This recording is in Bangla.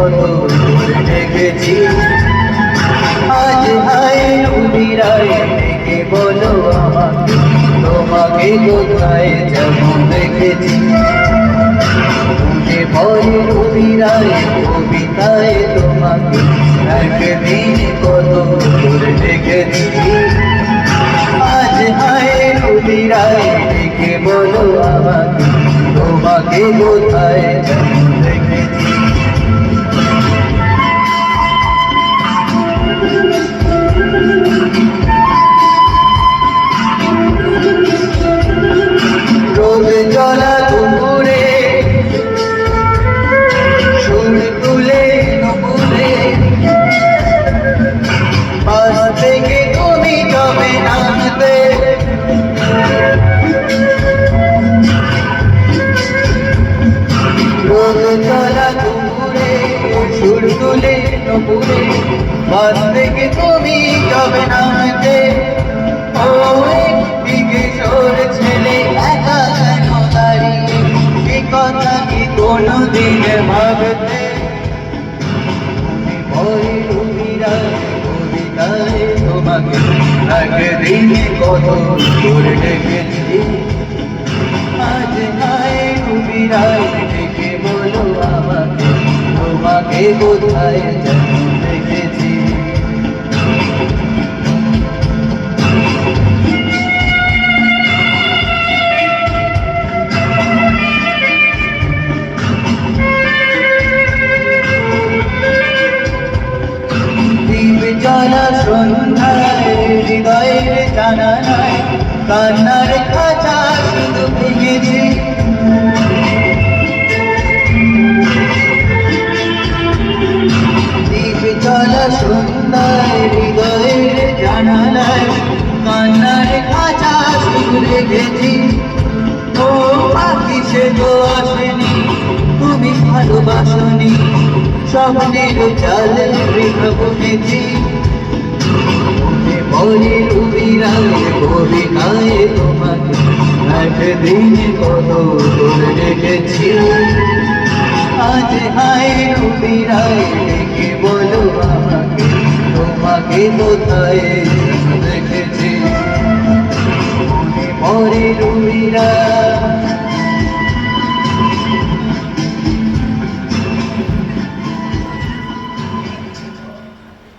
কত করে ডেকেছি। আজ হায় রুবিরায় ডেকে বলো আমাকে, তোমাকে কোথায় যেমন দেখেছি। মনে পড়ে রুবিরায় কবিতায় তোমাকে, একদিন কত করে ডেকেছি। আজ হায় রুবিরায় ডেকে বলো আমাকে, তোমাকে কোথায় যেমন দেখেছি। রোদ জ্বলা দুপুরে সুর তুলে নুপুরে, পাশ থেকে তুমি যাবে নামতে। রোদ জ্বলা দুপুরে সুর তুলে নুপুরে, পাশ থেকে তুমি যাবে নামতে। ও কিশোর ছেলে একা কেন দাঁড়িয়ে, এ কথা কি কোনোদিন ভাবতে। মনে পড়ে রুবিরায় কবিতায় তোমাকে, একদিন কত করে ডেকেছি। আজ হায় রুবিরায় ডেকে বলো আমাকে, তোমাকে কোথায় যেন দেখেছি। জ্বালা সন্ধ্যায় হৃদয়ের জানালায়, কান্নার খাঁচা শুধু ভেঙেছি। দীপ জ্বালা সন্ধ্যায় হৃদয়ের জানালায়, কান্নার খাঁচা শুধু রেখেছি। ও পাখি সে তো আসেনি, তুমি ভালোবাসনি, স্বপ্নের চালে বৃথা বুনেছি। মনে পড়ে রুবিরায় কবিতায় তোমাকে, একদিন কত করে ডেকেছি। আজ হায় রুবিরায় ডেকে বলো আমাকে, তোমাকে কোথায় দেখেছি। মনে পড়ে রুবিরায়।